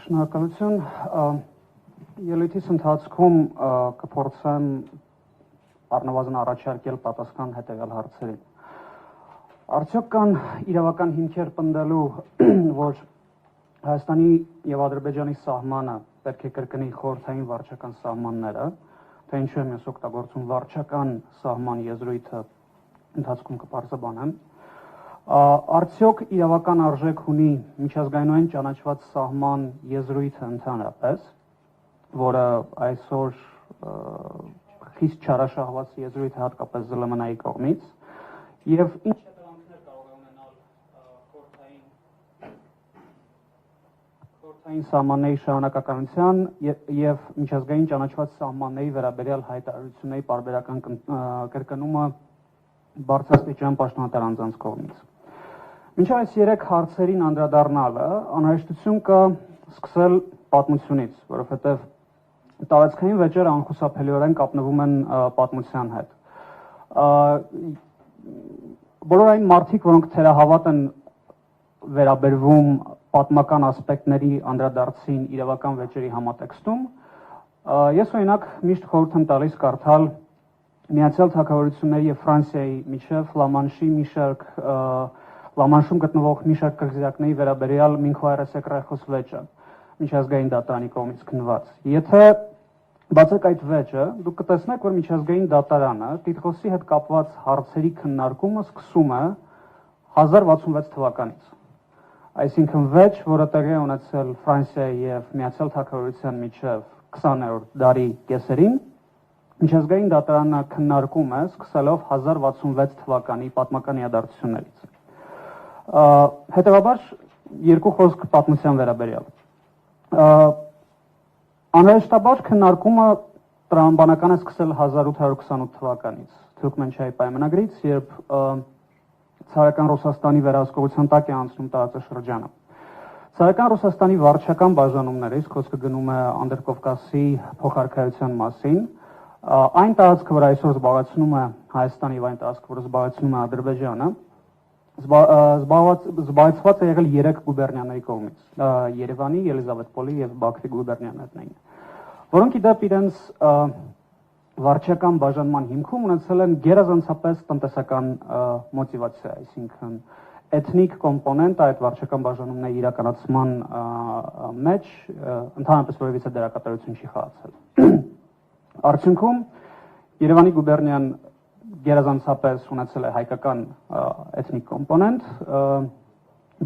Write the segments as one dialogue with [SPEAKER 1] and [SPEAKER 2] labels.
[SPEAKER 1] Շնորհակալություն։ Ելույթիս ընթացքում կփորձեմ առնվազն առաջարկել պատասխան հետևյալ հարցերին։ Արդյոք կան իրավական հիմքեր պնդելու, որ Հայաստանի եւ Ադրբեջանի սահմանը պետք է կրկնի խորհրդային վարչական սահմանները, թե ինչու եմ ես օգտագործում վարչական սահման եզրույթը ընթացքում կպարզաբանեմ։ Արդյոք իրավական արժեք ունի միջազգայինորեն ճանաչված սահման եզրույթը ընդհանրապես, որը այսօր խիստ չարաշահված եզրույթ է հատկապես ԶԼՄՆ-ի կողմից, եւ ինչ հետևանքներ կարող է ունենալ խորհրդային սահմանների շարունակականության եւ միջազգային ճանաչված սահմանների վերաբերյալ հայտարարությունների պարբերական կրկնումը բարձրաստիճան պաշտոնատար անձանց կողմից։ Մինչ այս երեք հարցերին անդրադառնալը անհրաժեշտություն կա սկսել պատմությունից, որովհետև տարածքային վեճերը անխուսափելիորեն կապնվում են պատմության հետ։ Բոլոր այն մարդիկ, որոնք թերահավատ են վերաբերվում պատմական ասպեկտների անդրադարձին իրավական վեճերի համատեքստում, ես օրինակ միշտ խորհուրդ եմ տալիս կարդալ Միացյալ Թագավորությունների եւ Ֆրանսիայի միջև Լամանշում գտնվող մի շարք կղզիակների վերաբերյալ Մինքոայրես Էկրեխոս վեճը, միջազգային դատարանի կողմից քննված։ Եթե բացեք այդ վեճը, դուք կտեսնեք, որ միջազգային դատարանը տիտղոսի հետ կապված հարցերի քննարկումը սկսում է 1066 թվականից։ Այսինքն վեճ, որը տեղի է ունեցել Ֆրանսիայի եւ Միացյալ Թագավորության միջև 20-րդ դարի կեսերին, միջազգային դատարանը քննարկում է սկսելով 1066 թվականի պատմական իրադարձություններից։ Հետևաբար երկու խոսք պատմության վերաբերյալ։ Անհրաժեշտաբար քննարկումը տրամաբանական է սկսել 1828 թվականից Թուրքմենչայի պայմանագրից, երբ Ցարական Ռուսաստանի վերահսկողության տակ է անցնում տարածաշրջանը։ Ցարական Ռուսաստանի վարչական բաժանումներից խոսքը գնում է Անդրկովկասի փոխարքայության մասին, այն տարածքը, որ այսօր զբաղեցնում է Հայաստանը եւ այն տարածքը, որ զբաղեցնում է Ադրբեջանը, զբաղեցված է եղել 3 գուբերնիաների կողմից՝ Երևանի, Ելիզավետպոլի եւ Բաքվի գուբերնիաներն էին, որոնք իդեպ իրենց վարչական բաժանման հիմքում ունեցել են գերազանցապես տնտեսական մոտիվացիա, այսինքն էթնիկ կոմպոնենտը այդ վարչական բաժանումների իրականացման մեջ ընդհանրապես որևիցե դերակատարություն չի խաղացել։ Արդյունքում Երևանի գուբերնիան գերազանցապես ունեցել է հայկական էթնիկ կոմպոնենտ,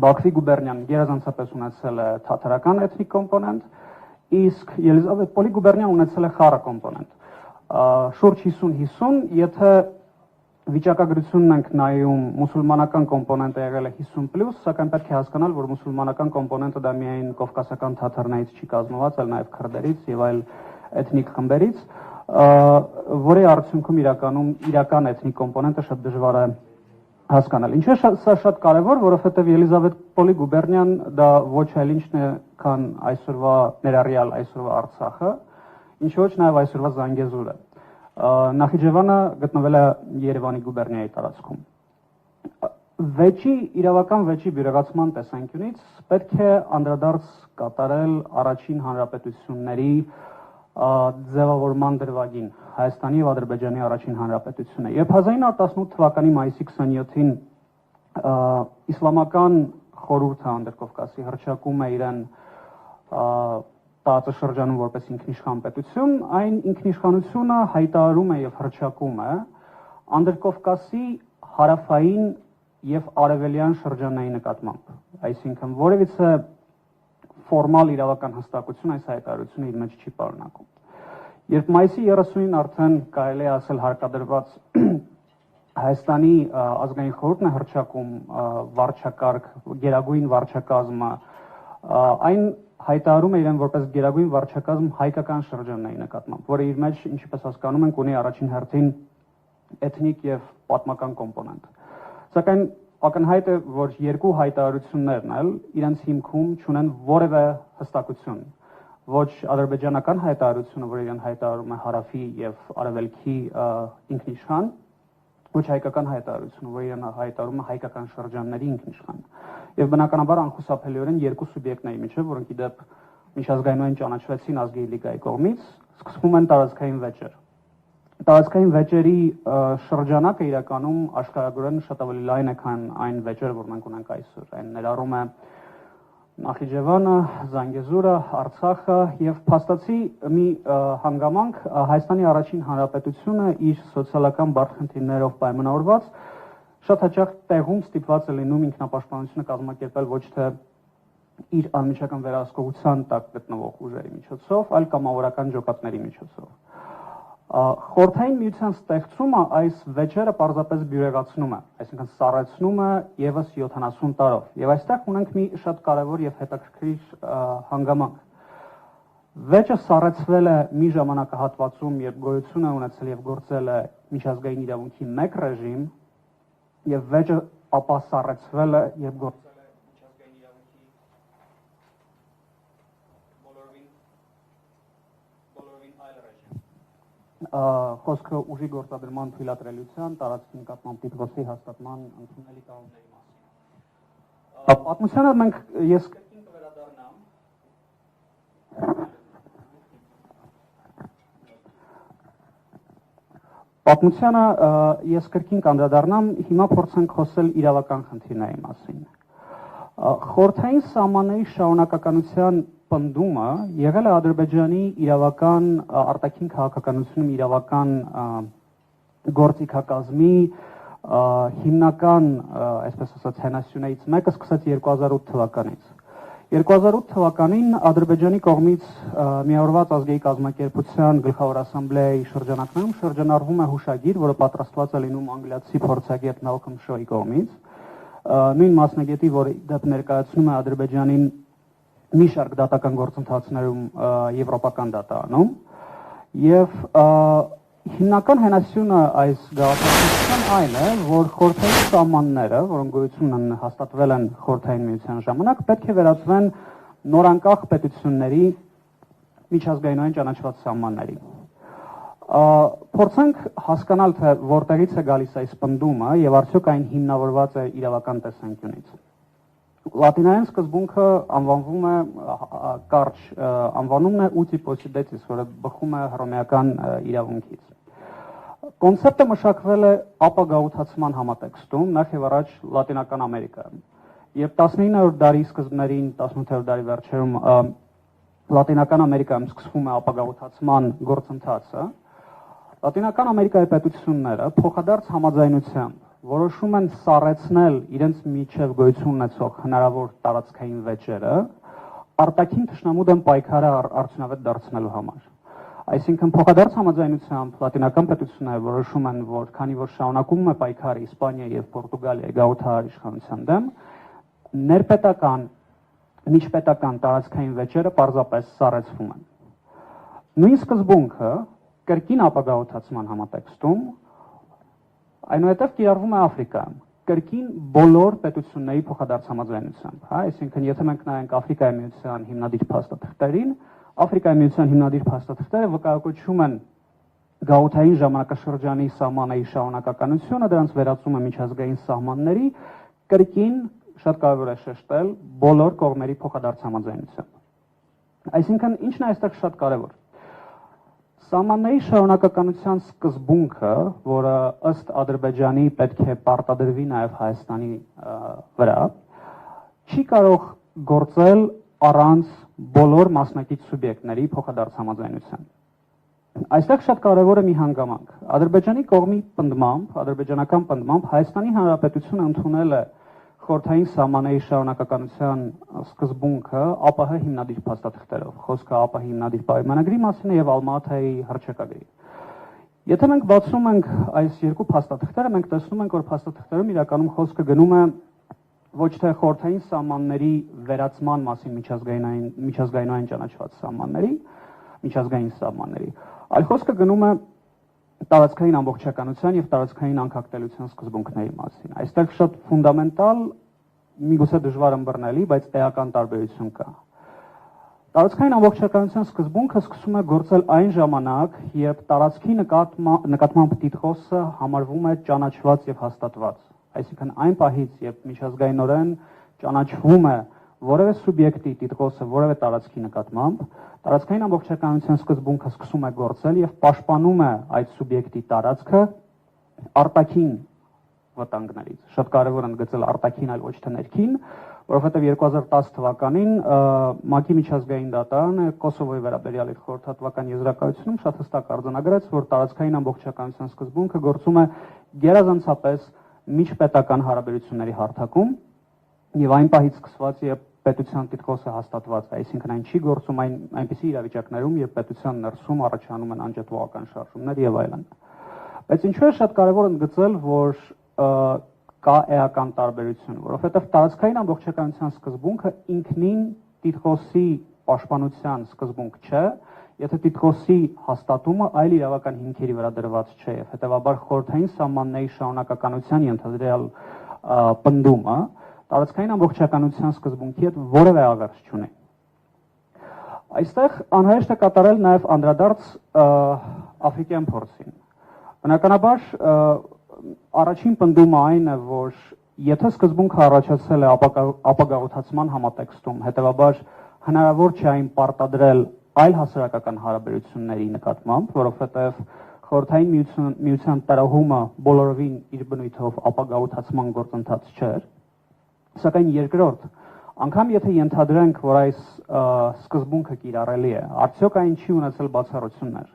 [SPEAKER 1] Բաքվի գուբերնիան գերազանցապես ունեցել է թաթարական էթնիկ կոմպոնենտ, իսկ Ելիզավետպոլի գուբերնիան ունեցել է խառը կոմպոնենտ։ Շուրջ 50-50, եթե վիճակագրությունն ենք նայում, մուսուլմանական կոմպոնենտը եղել է 50+, սակայն պետք է հասկանալ, որ մուսուլմանական կոմպոնենտը դա միայն կովկասական թաթարներից չի կազմված, այլ նաև քրդերից եւ այլ էթնիկ խմբերից, որի արդյունքում իրական էթնիկ կոմպոնենտը շատ դժվար է հասկանալ։ Ինչու է սա շատ կարևոր, որովհետև Ելիզավետպոլի գուբերնիան դա ոչ այլ ինչն է, քան այսօրվա ներառյալ այսօրվա Արցախը, ինչ ոչ նաև այսօրվա Զանգեզուրը։ Նախիջևանը գտնվել է Երևանի գուբերնիայի տարածքում։ Իրավական վեճի բյուրեղացման տեսանկյունից պետք է անդրադարձ կատարել առաջին հանրապետությունների ձևավորման դրվագին, Հայաստանի եւ Ադրբեջանի առաջին հանրապետությունը։ Երբ 1918 թվականի մայիսի 27-ին իսլամական խորհուրդը Անդրկովկասի հռչակում է իրեն տարածաշրջանում որպես ինքնիշխան պետություն, այն ինքնիշխանությունը հայտարարում է եւ հռչակում է Անդրկովկասի հարավային եւ արևելյան շրջանների նկատմամբ, այսինքն որևիցե ֆորմալ իրավական հստակություն այս հայտարարությունը իր մեջ չի պարունակում։ Երբ մայիսի 30-ին արդեն կարելի է ասել հարկադրված Հայաստանի ազգային խորհուրդն է հռչակում վարչակարգ, գերագույն վարչակազմը, այն հայտարարում է իրեն որպես գերագույն վարչակազմ հայկական շրջանների նկատմամբ, որը իր մեջ, ինչպես հասկանում ենք, ունի առաջին հերթին էթնիկ եւ պատմական կոմպոնենտ։ Սակայն ակնհայտ է, որ երկու հայտարարություններն էլ իրենց հիմքում չունեն որևէ հստակություն։ Ոչ ադրբեջանական հայտարարությունը, որ իրեն հայտարարում է հարավի եւ արևելքի ինքնիշխան, ոչ հայկական հայտարարությունը, որ իրեն հայտարարում է հայկական շրջանների ինքնիշխան։ Եվ բնականաբար անխուսափելիորեն երկու սուբյեկտների միջև, որոնք իդեպ միջազգայինորեն ճանաչվեցին ազգերի լիգայի կողմից, սկսվում են տարածքային վեճեր։ Տարածքային վեճերի շրջանակը իրականում աշխարհագրորեն շատ ավելի լայն է, քան այն վեճերը, որ մենք ունենք այսօր։ Այն ներառում է Նախիջևանը, Զանգեզուրը, Արցախը եւ փաստացի մի հանգամանք Հայաստանի առաջին հանրապետությունը իր սոցիալական բարդ խնդիրներով պայմանավորված շատ հաճախ տեղում ստիպված է լինում ինքնապաշտպանությունը կազմակերպել ոչ թե իր անմիջական վերահսկողության տակ գտնվող ուժերի միջոցով, այլ կամավորական ջոկատների միջոցով։ Խորհրդային միության ստեղծումը այս վեճերը պարզապես բյուրեղացնում է, այսինքն սառեցնում է եւս 70 տարով։ Եվ այստեղ ունենք մի շատ կարևոր եւ հետաքրքիր հանգամանք։ Վեճը սառեցվել է մի ժամանակահատվածում, երբ գոյություն է ունեցել եւ գործել է միջազգային իրավունքի մեկ ռեժիմ, եւ վեճը ապա սառեցվել է, երբ գործել է միջազգային իրավունքի բոլորովին այլ ռեժիմ։ Խոսքը ուժի գործադրման թույլատրելիության, տարածքի նկատմամբ տիտղոսի հաստատման ընդունելի կանոնների մասին։ Պատմությանը ես կրկին կվերադառնամ։ Պատմությանը ես կրկին կանդրադառնամ, հիմա փորձենք խոսել իրավական խնդիրների մասին։ Խորհրդային սահմանների շարունակականության պնդումը եղել է Ադրբեջանի իրավական արտաքին քաղաքականությունում իրավական գործիքակազմի հիմնական, այսպես ասած, հենասյուներից մեկը սկսած 2008 թվականից։ 2008 թվականին Ադրբեջանի կողմից միավորված ազգերի կազմակերպության գլխավոր ասամբլեայի շրջանակներում շրջանառվում է հուշագիր, որը պատրաստված է լինում անգլիացի փորձագետ Մալքոմ Շոյի կողմից, նույն մասնագետի, որը դեպ ներկայացնում է Ադրբեջանին մի շարք դատական գործընթացներում եվրոպական դատարանում, եւ հիմնական հենասյունը այս գաղափարության այն է, որ խորհրդային սահմանները, որոնք գոյություն են հաստատվել են խորհրդային միության ժամանակ, պետք է վերածվեն նորանկախ պետությունների միջազգայինորեն ճանաչված սահմանների։ Փորձենք հասկանալ, թե որտեղից է գալիս այս պնդումը եւ արդյոք այն հիմնավորված է իրավական տեսանկյունից։ Լատիներեն սկզբունքը անվանվում է կարճ անվանումն է uti possidetis, որը բխում է հռոմեական իրավունքից։ Կոնցեպտը մշակվել է ապագաղութացման համատեքստում, նախ եւ առաջ Լատինական Ամերիկայում։ Երբ 19-րդ դարի սկզբներին, 18-րդ դարի վերջերում Լատինական Ամերիկայում սկսվում է ապագաղութացման գործընթացը, Լատինական Ամերիկայի պետությունները փոխադարձ համաձայնությամբ որոշում են սառեցնել իրենց միջև գոյություն ունեցող հնարավոր տարածքային վեճերը արտաքին թշնամու դեմ պայքարը արդյունավետ դարձնելու համար։ Այսինքն փոխադարձ համաձայնությամբ լատինական պետությունները որոշում են, որ քանի որ շարունակում է պայքարը Իսպանիա եւ Պորտուգալիայի գաղութահար իշխանության դեմ, ներպետական, միջպետական տարածքային վեճերը պարզապես սառեցվում են։ Նույն սկզբունքը կրկին ապագաղութացման համատեքստում այնուհետև կիրառվում է Աֆրիկայում, կրկին բոլոր պետությունների փոխադարձ համաձայնությամբ, հա, այսինքն եթե մենք նայենք Աֆրիկայի միության հիմնադիր փաստաթղթերին, Աֆրիկայի միության հիմնադիր փաստաթղթերը վկայակոչում են գաղութային ժամանակաշրջանի սահմանների շարունակականությունը, դրանց վերածումը միջազգային սահմանների, կրկին շատ կարևոր է շեշտել բոլոր կողմերի փոխադարձ համաձայնությամբ։ Այսինքն ինչն է այստեղ շատ կարևոր։ Սահմանների շարունակականության սկզբունքը, որը ըստ Ադրբեջանի պետք է պարտադրվի նաև Հայաստանի վրա, չի կարող գործել առանց բոլոր մասնակից սուբյեկտների փոխադարձ համաձայնության։ Այստեղ շատ կարևոր է մի հանգամանք։ Ադրբեջանի կողմի պնդմամբ, ադրբեջանական պնդմամբ Հայաստանի Հանրապետությունը ընդունել է խորհրդային սահմանների շարունակականության սկզբունքը ԱՊՀ հիմնադիր փաստաթղթերով, խոսքը ԱՊՀ հիմնադիր պայմանագրի մասին է եւ Ալմատայի հռչակագրի։ Եթե մենք բացում ենք այս երկու փաստաթղթերը, մենք տեսնում ենք, որ փաստաթղթերում իրականում խոսքը գնում է ոչ թե խորհրդային սահմանների վերացման մասին միջազգայինորեն ճանաչված սահմանների, միջազգային սահմանների, այլ խոսքը գնում է տարածքային ամբողջականության եւ տարածքային անկախտելիության սկզբունքների մասին։ Այստեղ շատ ֆունդամենտալ, միգուցե դժվար ըմբռնելի, բայց էական տարբերություն կա։ Տարածքային ամբողջականության սկզբունքը սկսում է գործել այն ժամանակ, երբ տարածքի նկատմամբ տիտղոսը համարվում է ճանաչված եւ հաստատված։ Այսինքն այն պահից, երբ միջազգայինորեն ճանաչվում է, որևէ սուբյեկտի տիտղոսը որևէ տարածքի նկատմամբ տարածքային ամբողջականության սկզբունքը սկսում է գործել եւ պաշտպանում է այդ սուբյեկտի տարածքը արտաքին վտանգներից։ Շատ կարևոր ընդգծել արտաքին, այլ ոչ թե ներքին, որովհետեւ 2010 թվականին ՄԱԿ-ի միջազգային դատարանը Կոսովոյի վերաբերյալ իր խորհրդատվական եզրակացությունում շատ հստակ արձանագրեց, որ տարածքային ամբողջականության սկզբունքը գործում է գերազանցապես միջպետական հարաբերությունների հարթակում եւ այն պահից սկսված, երբ պետության տիտղոսը հաստատված է, այսինքն այն չի գործում այնպիսի իրավիճակներում, երբ պետության ներսում առաջանում են անջատողական շարժումներ եւ այլն։ Բայց ինչու է շատ կարևոր ընդգծել, որ կա էական տարբերություն, որովհետեւ տարածքային ամբողջականության սկզբունքը ինքնին տիտղոսի պաշտպանության սկզբունք չէ, եթե տիտղոսի հաստատումը այլ իրավական հիմքերի վրա դրված չէ եւ հետեւաբար խորհրդային սահմանների շարունակականության ենթադրյալ պնդումը տարածքային ամբողջականության սկզբունքի հետ որևէ աղերս չունի։ Այստեղ անհրաժեշտ է կատարել նաև անդրադարձ աֆրիկյան փորձին։ Բնականաբար առաջին պնդումը այն է, որ եթե սկզբունքը առաջացել է ապագաղութացման համատեքստում, հետևաբար հնարավոր չէ այն պարտադրել այլ հասարակական հարաբերությունների նկատմամբ, որովհետև խորհրդային միության տարահումը բոլորովին իր բնույթով ապագաղութացման գործընթաց չէր, սակայն երկրորդ, անգամ եթե ենթադրենք, որ այս սկզբունքը կիրառելի է, արդյոք այն չի ունեցել բացառություններ։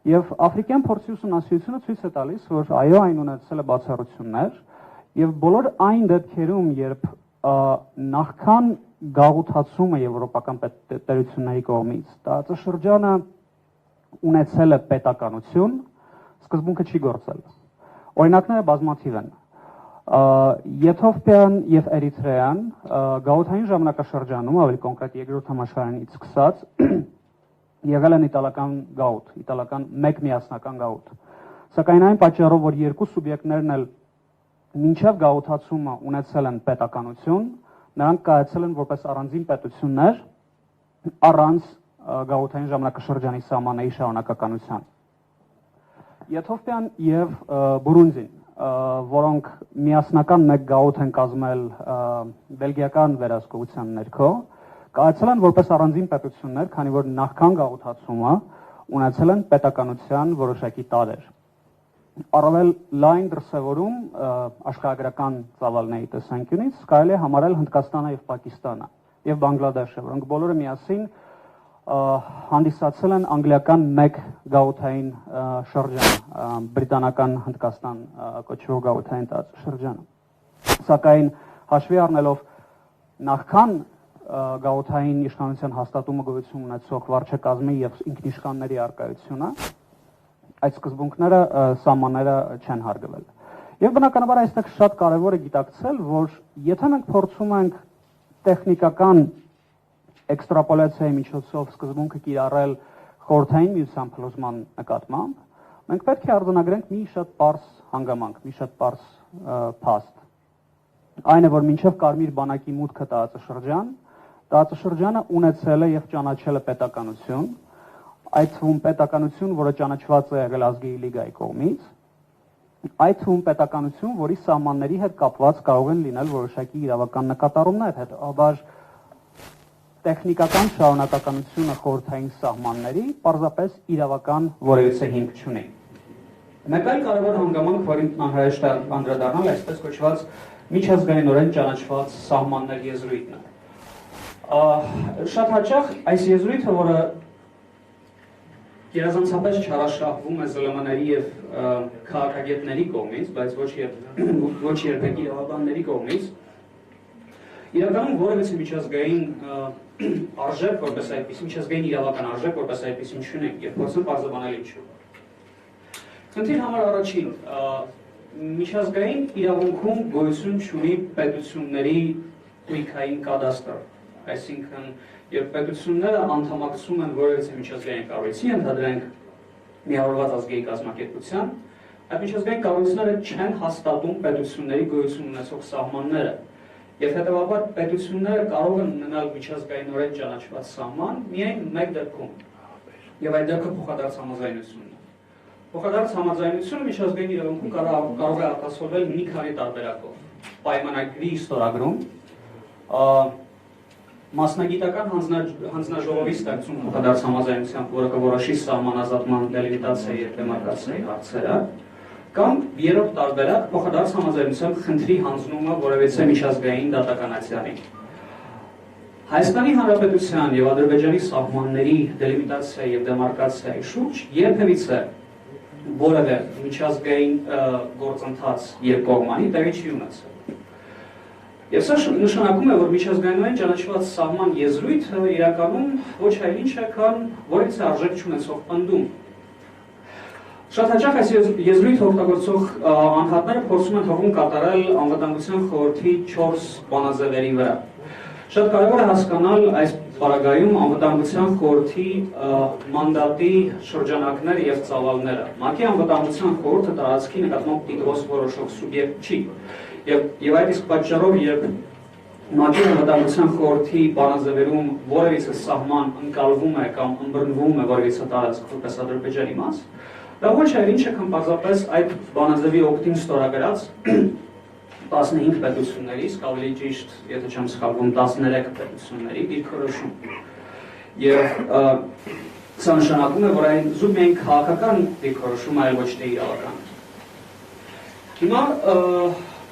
[SPEAKER 1] Եվ աֆրիկյան փորձի ուսումնասիրությունը ցույց է տալիս, որ այո, այն ունեցել է բացառություններ, եւ բոլոր այն դեպքերում, երբ նախքան գաղութացումը եվրոպական տերությունների կողմից տարածաշրջանը ունեցել է պետականություն, սկզբունքը չի գործել։ Օրինակները բազմաթիվ են։ Եթովպիան եւ Էրիթրեան գաղութային ժամանակաշրջանում, ավելի կոնկրետ երկրորդ համաշխարհայինից սկսած, եղել են իտալական գաղութ, իտալական մեկ միասնական գաղութ։ Սակայն այն պատճառով, որ երկու սուբյեկտներն էլ մինչև գաղութացումը ունեցել են պետականություն, նրանք կայացել են որպես առանձին պետություններ առանց գաղութային ժամանակաշրջանի սահմանների շարունակականության։ Եթովպիան եւ Բուրունդին, որոնք միասնական մեկ գաղութ են կազմել բելգիական վերահսկողության ներքո, կայացել են որպես առանձին պետություններ, քանի որ նախքան գաղութացումը ունեցել են պետականության որոշակի տարրեր։ Առավել լայն դրսևորում աշխարհագրական ծավալների տեսանկյունից կարելի է համարել Հնդկաստանը եւ Պակիստանը եւ Բանգլադեշը, որոնք բոլորը միասին հանդիսացել են անգլիական մեկ գաղութային շրջան, բրիտանական Հնդկաստան կոչվող գաղութային տարածաշրջանը։ Սակայն հաշվի առնելով նախքան գաղութային իշխանության հաստատումը գոյություն ունեցող վարչակազմի եւ ինքնիշխանների արկայությունը, այդ սկզբունքները սահմանները չեն հարգվել։ Եվ բնականաբար այստեղ շատ կարևոր է գիտակցել, որ եթե մենք փորձում ենք տեխնիկական էքստրապոլյացիայի միջոցով սկզբունքը կիրառել խորհրդային միության փլուզման նկատմամբ, մենք պետք է արձանագրենք մի շատ պարզ հանգամանք, մի շատ պարզ փաստ։ Այն է, որ մինչև Կարմիր բանակի մուտքը տարածաշրջանը ունեցել է եւ ճանաչել է պետականություն, այդ թվում պետականություն, որը ճանաչված է եղել ազգերի լիգայի կողմից, այդ թվում պետականություն, որի սահմանների հետ կապված կարող են լինել որոշակի իրավական նկատառումներ, հետաբար տեխնիկական շարունակականությունը խորհրդային սահմանների պարզապես իրավական որևիցե հիմք չունի։ Մեկ այլ կարևոր հանգամանք, որին անհրաժեշտ է անդրադառնալ, այսպես կոչված միջազգայինորեն ճանաչված սահմաններ եզրույթն է։ Շատ հաճախ այս եզրույթը, որը գերազանցապես չարաշահվում է ԶԼՄ-ների եւ քաղաքագետների կողմից, բայց ոչ երբեք իրավաբանների կողմից, իրականում որևէ միջազգային արժեք, որպես այդպիսին, միջազգային իրավական արժեք, որպես այդպիսին չունենք, եւ փորձեմ պարզաբանել ինչու։ Խնդիր համար առաջին, միջազգային իրավունքում գոյություն չունի պետությունների տույքային կադաստր, այսինքն երբ պետությունները անդամակցում են որևէ միջազգային կառույցի, ընդհանրենք միավորված ազգերի կազմակերպության, այդ միջազգային կառույցները չեն հաստատում պետությունների գոյություն ունեցող սահմանները, եւ հետեւաբար պետությունները կարող են ունենալ միջազգայինորեն ճանաչված սահման միայն մեկ դեպքում, եւ այդ դեպքը փոխադարձ համաձայնությունն է։ Փոխադարձ համաձայնությունը միջազգային իրավունքում կարող է արտացոլվել մի քանի տարբերակով։ Պայմանագրի ստորագրում, Մասնագիտական հանձնաժողովի ստեղծում փոխադարձ համաձայնությամբ, որը կորոշի սահմանազատման դելիմիտացիայի եւ դեմարկացիայի հարցերը, կամ երրորդ տարբերակ փոխադարձ համաձայնությամբ խնդրի հանձնումը որևէ միջազգային դատականացյալին։ Հայաստանի Հանրապետության եւ Ադրբեջանի սահմանների դելիմիտացիայի եւ դեմարկացիայի շուրջ երբևիցե որևէ միջազգային գործընթաց երկկողմանի տեղի չի ունեցել։ Եվ սա նշանակում է, որ միջազգայինորեն ճանաչված սահման եզրույթը իրականում ոչ այլ ինչ է, քան որևէ արժեք չունեցող պնդում։ Շատ հաճախ այս եզրույթը օգտագործող անհատները փորձում են հողում կատարել անվտանգության խորհրդի 4 բանաձևերի վրա։ Շատ կարևոր է հասկանալ այս պարագայում անվտանգության խորհրդի մանդատի շրջանակները եւ ծավալները։ ՄԱԿ-ի անվտանգության խորհուրդը տարածքի նկատմամբ տիտղոս որոշող սուբյեկտ չի։ Եվ այդ իսկ պատճառով, երբ ՄԱԿ-ի անվտանգության խորհրդի բանաձևերում որևիցե սահման ընկալվում է կամ ըմբռնվում է որևիցե տարածք որպես Ադրբեջանի մաս, դա ոչ այլ ինչ է, քան պարզապես այդ բանաձևի օգտին ստորագրած 15 պետություններից, ավելի ճիշտ, եթե չեմ սխալվում, 13 պետությունների դիրքորոշում։ Եվ սա նշանակում է, որ այն զուտ միայն քաղաքական դիրքորոշում, այլ ոչ թե իրավական։ Հիմա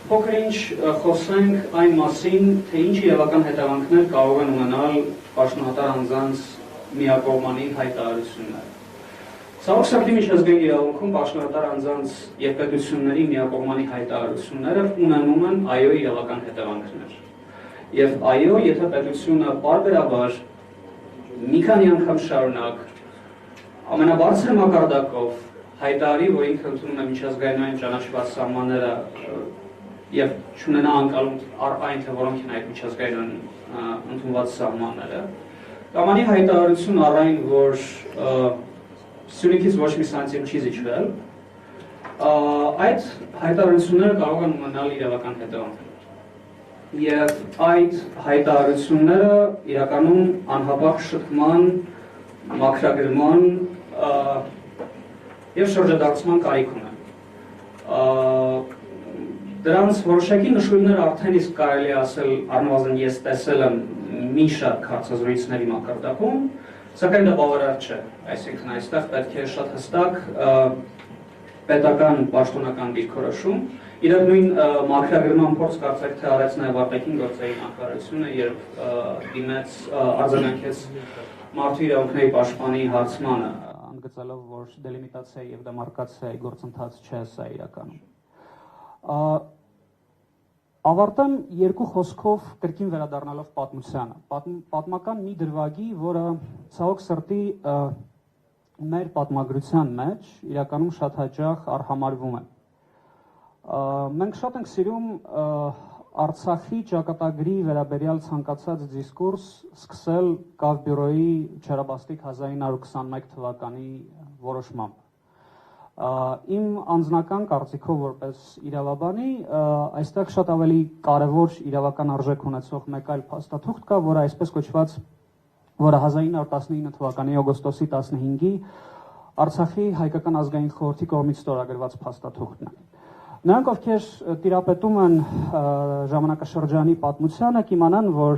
[SPEAKER 1] փոքր ինչ խոսենք այն մասին, թե ինչ իրավական հետևանքներ կարող են ունենալ պաշտոնատար անձանց միակողմանի հայտարարությունները։ Ցավոք սրտի միջազգային իրավունքում պաշտոնատար անձանց եւ պետությունների միակողմանի հայտարարությունները ունենում են այո իրավական հետևանքներ։ Եվ այո, եթե պետությունը պարբերաբար մի քանի անգամ շարունակ ամենաբարձր մակարդակով հայտարարի, որ ինքը ընդունում է միջազգայինորեն ճանաչված սահմանները եւ չունենա անկալում այն, թե որոնք են այդ միջազգայինորեն ընդունված սահմանները, կամ անի հայտարարություն առայն, որ Սյունիքից ոչ մի սանտիմ չի զիջվել, այդ հայտարարությունները կարող են ունենալ իրավական հետևանքներ։ Եվ այդ հայտարարությունները իրականում անհապաղ շփման, մաքրագրման եւ շրջադարձման կարիք ունեն։ Դրանց որոշակի նշույլներ արդեն իսկ կարելի է ասել, առնվազն ես տեսել եմ մի շարք հարցազրույցների մակարդակում, սակայն դա բավարար չէ, այսինքն այստեղ պետք է շատ հստակ պետական պաշտոնական դիրքորոշում, իրար նույն մաքրագրման փորձ կարծեք թե արեց նաև արտաքին գործերի նախարարությունը, երբ դիմեց արձագանքեց մարդու իրավունքների պաշտպանի հարցմանը, ընդգծելով, որ դելիմիտացիայի եւ դեմարկացիայի գործընթաց չէ սա իրականում։ Ավարտեմ երկու խոսքով կրկին վերադառնալով պատմությանը։ Պատմական մի դրվագի, որը ցավոք սրտի մեր պատմագրության մեջ իրականում շատ հաճախ արհամարվում է։ Մենք շատ ենք սիրում Արցախի ճակատագրի վերաբերյալ ցանկացած դիսկուրս սկսել Կավբյուրոյի Չարաբաստիկ 1921 թվականի որոշմամբ։ Իմ անձնական կարծիքով որպես իրավաբանի այստեղ շատ ավելի կարևոր իրավական արժեք ունեցող մեկ այլ փաստաթուղթ կա, որը այսպես կոչված, որը 1919 թվականի օգոստոսի 15-ի Արցախի հայկական ազգային խորհրդի կողմից ստորագրված փաստաթուղթն է։ Նրանք, ովքեր տիրապետում են ժամանակաշրջանի պատմությանը, կիմանան, որ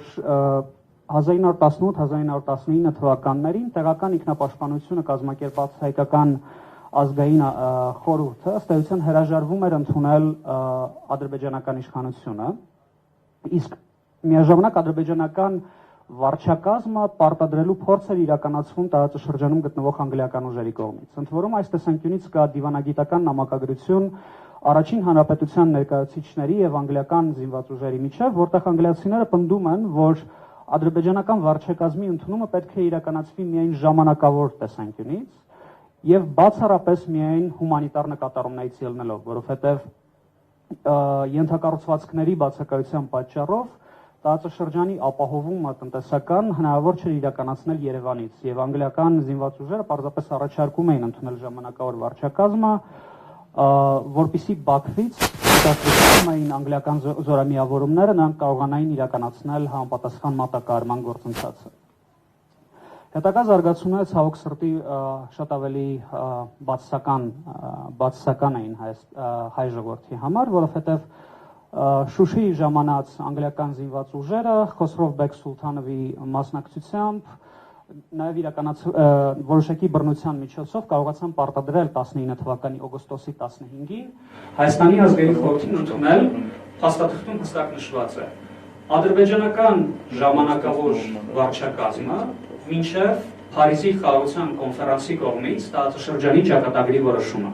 [SPEAKER 1] 1918-1919 թվականներին տեղական ինքնապաշտպանությունը կազմակերպած հայկական ազգային խորհուրդը ըստ էության հրաժարվում էր ընդունել ադրբեջանական իշխանությունը, իսկ միաժամանակ ադրբեջանական վարչակազմը պարտադրելու փորձ էր իրականացվում տարածաշրջանում գտնվող անգլիական ուժերի կողմից։ Ընդ որում այս տեսանկյունից կա դիվանագիտական նամակագրություն առաջին հանրապետության ներկայացուցիչների եւ անգլիական զինված ուժերի միջև, որտեղ անգլիացիները պնդում են, որ ադրբեջանական վարչակազմի ընդունումը պետք է իրականացվի միայն ժամանակավոր տեսանկյունից եւ բացառապես միայն հումանիտար նկատառումներից ելնելով, որովհետեւ ենթակառուցվածքների բացակայության պատճառով տարածաշրջանի ապահովումը տնտեսական հնարավոր չէր իրականացնել Երևանից եւ անգլիական զինված ուժերը պարզապես առաջարկում էին ընդունել ժամանակավոր վարչակազմը, որպիսի Բաքվից ստացվում էին անգլիական զորամիավորումները, նրանք կարողանային իրականացնել համապատասխան մատակարարման գործընթացը։ Հետագա զարգացումները ցավոք սրտի շատ ավելի բացասական էին հայ ժողովրդի համար, որովհետև Շուշի ժամանած անգլիական զինված ուժերը Խոսրով Բեկ Սուլթանովի մասնակցությամբ նաև որոշակի բռնության միջոցով կարողացան պարտադրել 19 թվականի օգոստոսի 15-ին Հայաստանի ազգային խորհրդին ընդունել փաստաթղթում հստակ նշված է ադրբեջանական ժամանակավոր վարչակազմը մինչև Փարիզի խաղաղության կոնֆերանսի կողմից տարածաշրջանի ճակատագրի որոշումը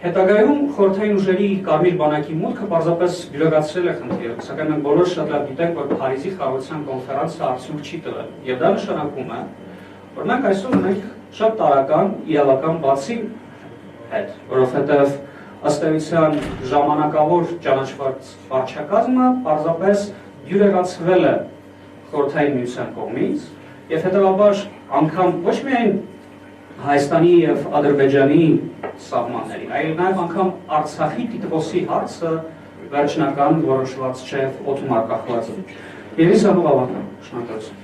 [SPEAKER 1] Հետագայում խորհրդային ուժերի կարմիր բանակի մուտքը պարզապես բյուրեղացրել է խնդիրը, սակայն մենք բոլորս շատ լավ գիտենք, որ Փարիզի խաղաղության կոնֆերանսը արդյունք չի տվել, եւ դա նշանակում է, որ մենք այսօր ունենք շատ տարրական իրավական բացի հետ, որովհետեւ ըստ էության ժամանակավոր ճանաչված վարչակազմը պարզապես բյուրեղացվել է խորհրդային միության կողմից եւ հետեւաբար անգամ ոչ միայն Հայաստանի եւ Ադրբեջանի սահմաններին, այլ նաեւ անգամ Արցախի տիտղոսի հարցը վերջնական որոշված չէ օդում արկախված է։ Եվ ես ավանդամ, շնորհակալություն։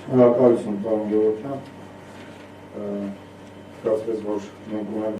[SPEAKER 2] Շնորհակալություն, պարոն Գևորգյան։ Կարծես որ մենք ունենք